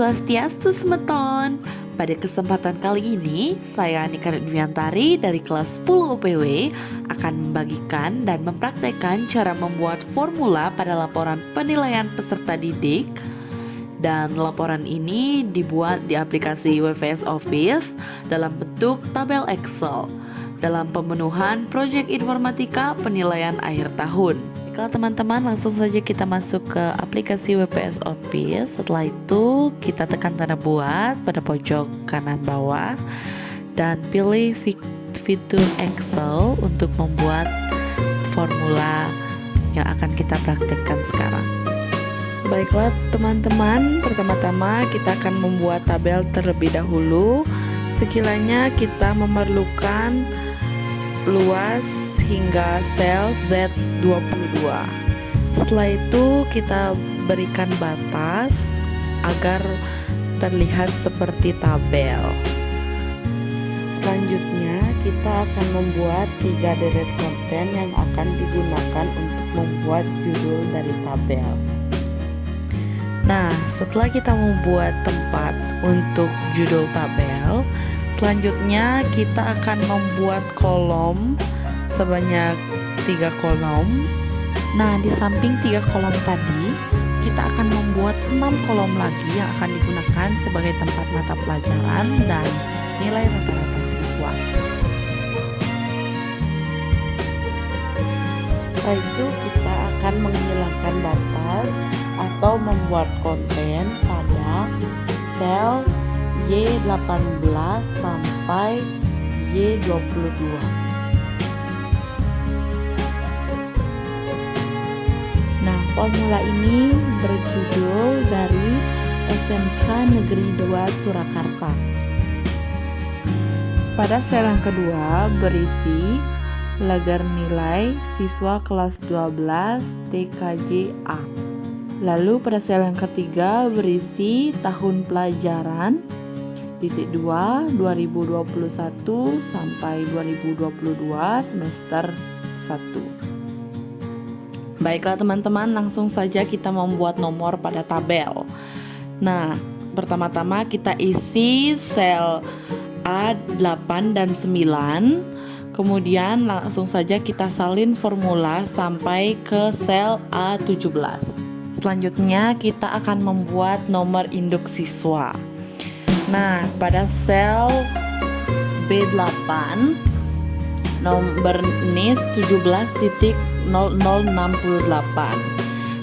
Swastiastu semeton. Pada kesempatan kali ini, saya Anika Dviantari dari kelas 10 UPW akan membagikan dan mempraktekkan cara membuat formula pada laporan penilaian peserta didik. Dan laporan ini dibuat di aplikasi WVS Office dalam bentuk tabel Excel dalam pemenuhan proyek informatika penilaian akhir tahun. Kalau teman-teman, langsung saja kita masuk ke aplikasi WPS Office. Setelah itu kita tekan tanda buat pada pojok kanan bawah dan pilih fitur Excel untuk membuat formula yang akan kita praktekkan sekarang. Baiklah teman-teman, pertama-tama kita akan membuat tabel terlebih dahulu. Sekiranya kita memerlukan luas hingga sel Z22. Setelah itu kita berikan batas agar terlihat seperti tabel. Selanjutnya kita akan membuat 3 deret konten yang akan digunakan untuk membuat judul dari tabel. Nah, setelah kita membuat tempat untuk judul tabel, selanjutnya kita akan membuat kolom sebanyak 3 kolom. Nah, di samping 3 kolom tadi, kita akan membuat 6 kolom lagi yang akan digunakan sebagai tempat mata pelajaran dan nilai rata-rata siswa. Setelah itu kita akan menghilangkan batas atau membuat konten pada sel Y18 sampai Y22. Nah, formula ini berjudul dari SMK Negeri 2 Surakarta. Pada sel yang kedua berisi lagar nilai siswa kelas 12 TKJ A. Lalu pada sel yang ketiga berisi tahun pelajaran titik 2 2021 sampai 2022 semester 1. Baiklah teman-teman, langsung saja kita membuat nomor pada tabel. Nah, pertama-tama kita isi sel A8 dan 9. Kemudian langsung saja kita salin formula sampai ke sel A17. Selanjutnya kita akan membuat nomor induk siswa. Nah, pada sel B8 nomor NIS 17.0068.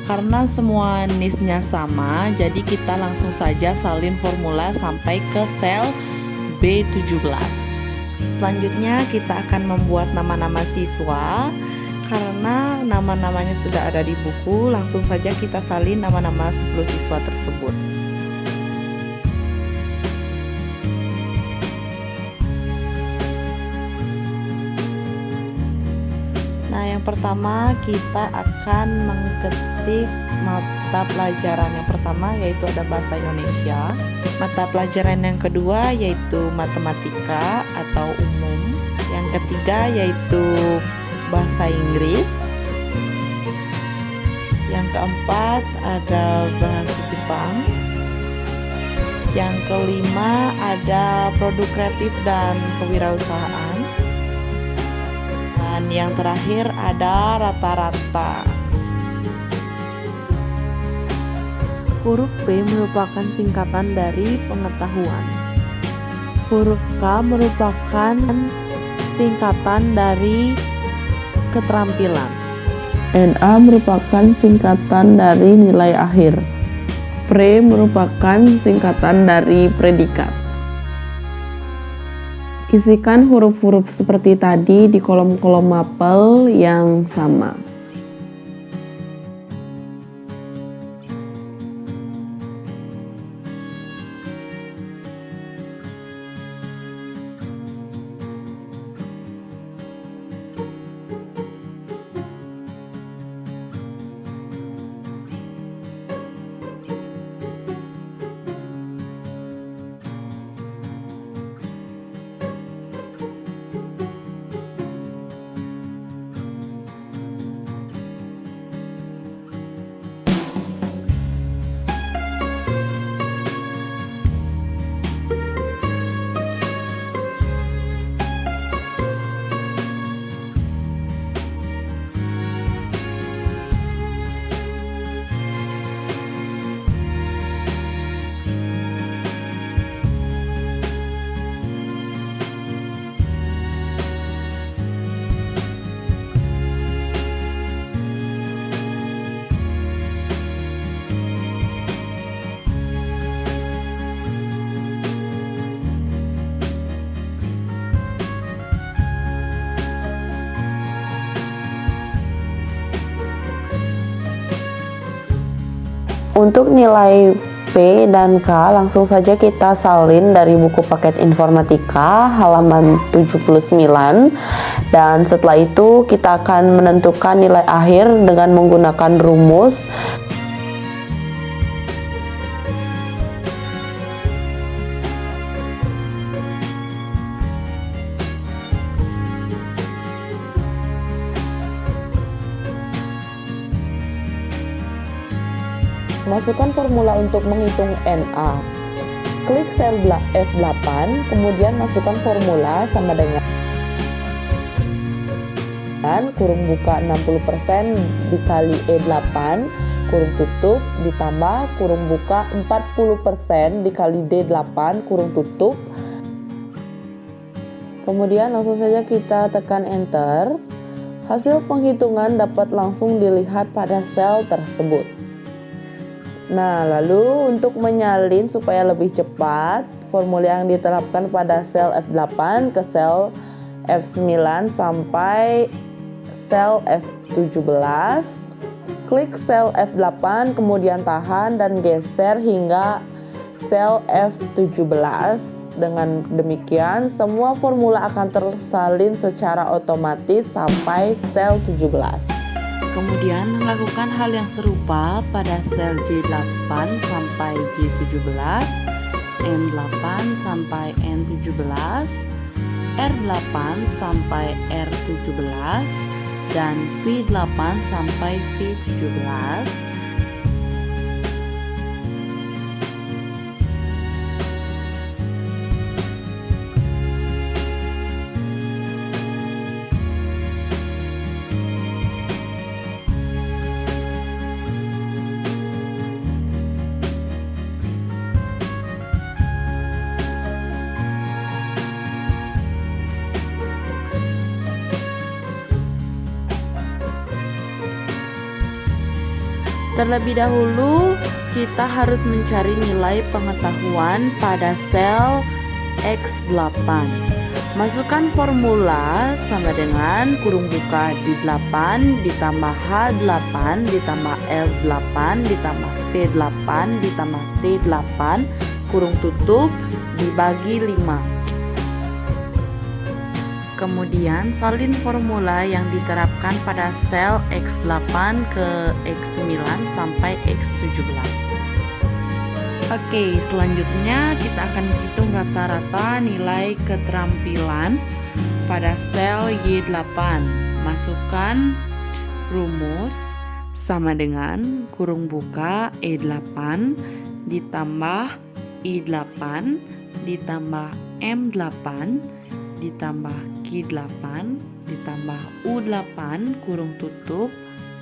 Karena semua NIS-nya sama, jadi kita langsung saja salin formula sampai ke sel B17. Selanjutnya kita akan membuat nama-nama siswa. Karena nama-namanya sudah ada di buku, langsung saja kita salin nama-nama 10 siswa tersebut. Nah, yang pertama kita akan mengetik mata pelajaran yang pertama, yaitu ada bahasa Indonesia. Mata pelajaran yang kedua yaitu matematika atau umum. Yang ketiga yaitu bahasa Inggris. Yang keempat ada bahasa Jepang. Yang kelima ada produk kreatif dan kewirausahaan. Dan yang terakhir ada rata-rata. Huruf P merupakan singkatan dari pengetahuan. Huruf K merupakan singkatan dari keterampilan. NA merupakan singkatan dari nilai akhir. Pre merupakan singkatan dari predikat. Isikan huruf-huruf seperti tadi di kolom-kolom mapel yang sama. Untuk nilai P dan K langsung saja kita salin dari buku paket informatika halaman 79, dan setelah itu kita akan menentukan nilai akhir dengan menggunakan rumus. Masukkan formula untuk menghitung NA. Klik sel F8, kemudian masukkan formula sama dengan kurung buka 60% dikali E8, kurung tutup, ditambah kurung buka 40% dikali D8, kurung tutup. Kemudian langsung saja kita tekan enter. Hasil penghitungan dapat langsung dilihat pada sel tersebut. Nah, lalu untuk menyalin supaya lebih cepat, formula yang diterapkan pada sel F8 ke sel F9 sampai sel F17. Klik sel F8, kemudian tahan dan geser hingga sel F17. Dengan demikian, semua formula akan tersalin secara otomatis sampai sel 17. Kemudian lakukan hal yang serupa pada sel J8 sampai J17, N8 sampai N17, R8 sampai R17, dan V8 sampai V17. Terlebih dahulu, kita harus mencari nilai pengetahuan pada sel X8. Masukkan formula sama dengan kurung buka D8 ditambah H8 ditambah L8 ditambah P8 ditambah T8, kurung tutup, dibagi 5. Kemudian salin formula yang diterapkan pada sel X8 ke X9 sampai X17. Oke, selanjutnya kita akan menghitung rata-rata nilai keterampilan pada sel Y8. Masukkan rumus sama dengan kurung buka E8 ditambah I8 ditambah M8 ditambah Q8 ditambah U8 kurung tutup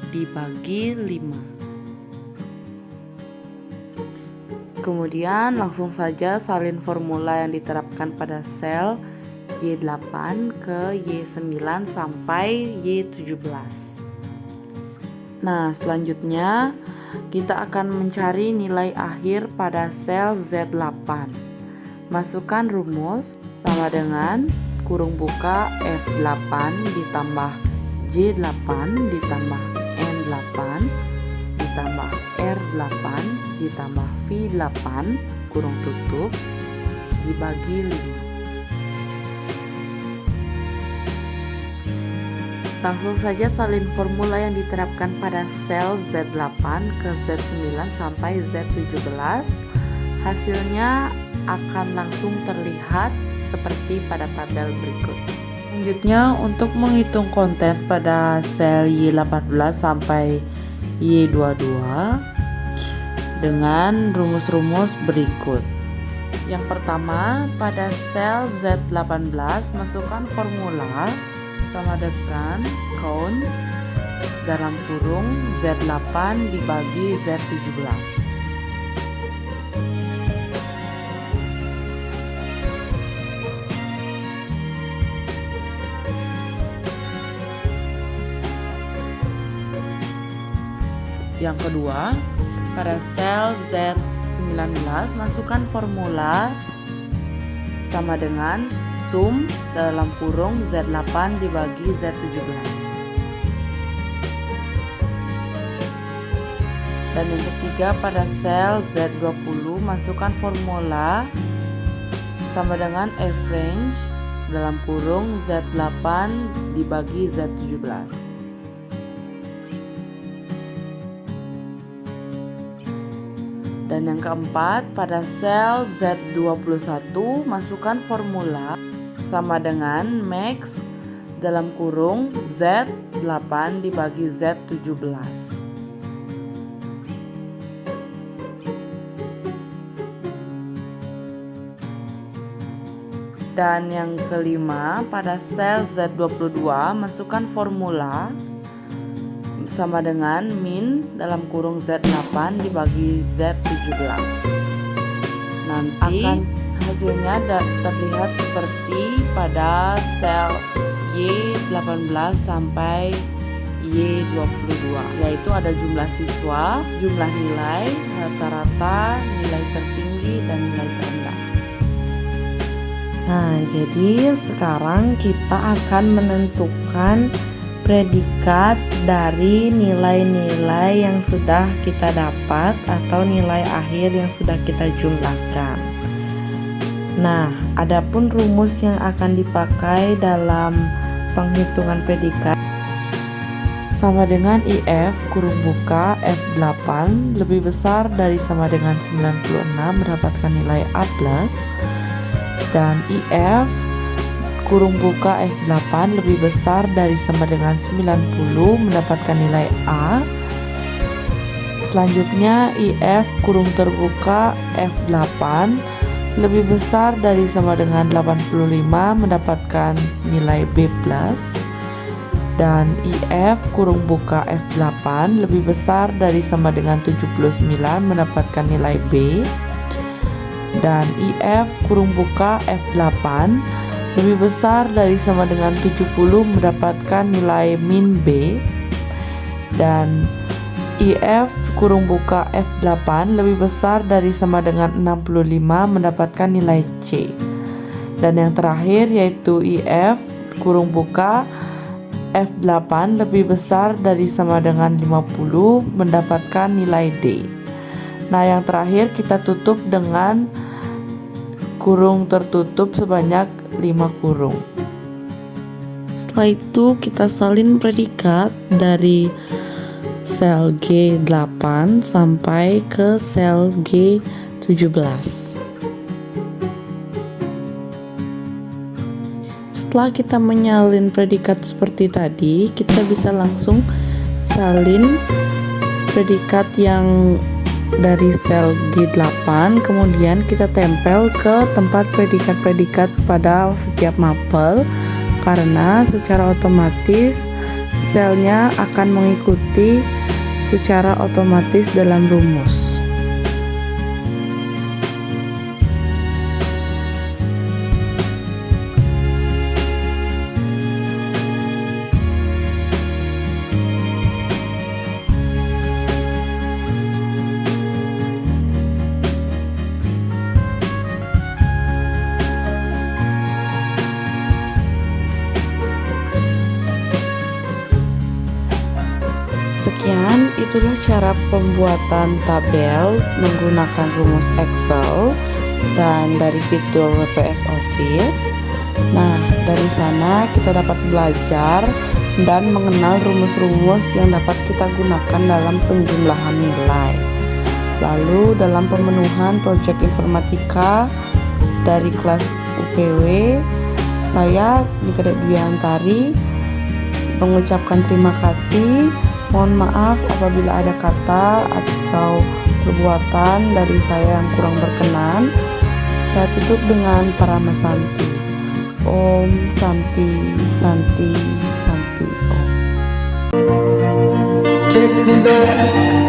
dibagi 5. Kemudian langsung saja salin formula yang diterapkan pada sel Y8 ke Y9 sampai Y17. Nah, selanjutnya kita akan mencari nilai akhir pada sel Z8. Masukkan rumus sama dengan kurung buka F8 ditambah J8 ditambah N8 ditambah R8 ditambah V8 kurung tutup dibagi 5. Langsung saja salin formula yang diterapkan pada sel Z8 ke Z9 sampai Z17. Hasilnya akan langsung terlihat seperti pada tabel berikut. Selanjutnya, untuk menghitung konten pada sel Y18 sampai Y22 dengan rumus-rumus berikut. Yang pertama, pada sel Z18 masukkan formula sama dengan count dalam kurung Z8 dibagi Z17. Yang kedua, pada sel Z19 masukkan formula sama dengan sum dalam kurung Z8 dibagi Z17. Dan yang ketiga, pada sel Z20 masukkan formula sama dengan average dalam kurung Z8 dibagi Z17. Dan yang keempat, pada sel Z21 masukkan formula sama dengan max dalam kurung Z8 dibagi Z17. Dan yang kelima, pada sel Z22 masukkan formula sama dengan min dalam kurung Z8 dibagi Z17. Nanti akan hasilnya terlihat seperti pada sel Y18 sampai Y22, yaitu ada jumlah siswa, jumlah nilai, rata-rata, nilai tertinggi, dan nilai terendah. Nah, jadi sekarang kita akan menentukan predikat dari nilai-nilai yang sudah kita dapat atau nilai akhir yang sudah kita jumlahkan. Nah, adapun rumus yang akan dipakai dalam penghitungan predikat sama dengan IF kurung buka F8 lebih besar dari sama dengan 96 mendapatkan nilai A+, dan IF kurung buka F8 lebih besar dari sama dengan 90 mendapatkan nilai A. Selanjutnya IF kurung terbuka F8 lebih besar dari sama dengan 85 mendapatkan nilai B+, dan IF kurung buka F8 lebih besar dari sama dengan 79 mendapatkan nilai B, dan IF kurung buka F8 lebih besar dari sama dengan 70 mendapatkan nilai min B, dan IF kurung buka F8 lebih besar dari sama dengan 65 mendapatkan nilai C. Dan yang terakhir yaitu IF kurung buka F8 lebih besar dari sama dengan 50 mendapatkan nilai D. Nah, yang terakhir kita tutup dengan kurung tertutup sebanyak 5 kurung. Setelah itu kita salin predikat dari sel G8 sampai ke sel G17. Setelah kita menyalin predikat seperti tadi, kita bisa langsung salin predikat yang dari sel G8, kemudian kita tempel ke tempat predikat-predikat pada setiap mapel, karena secara otomatis selnya akan mengikuti secara otomatis dalam rumus. Sekian, itulah cara pembuatan tabel menggunakan rumus Excel dan dari fitur WPS Office. Nah, dari sana kita dapat belajar dan mengenal rumus-rumus yang dapat kita gunakan dalam penjumlahan nilai. Lalu dalam pemenuhan proyek informatika dari kelas UPW, saya Nika Dwiantari mengucapkan terima kasih. Mohon maaf apabila ada kata atau perbuatan dari saya yang kurang berkenan. Saya tutup dengan Parama Santi. Om Santi Santi Santi Om. Take me back.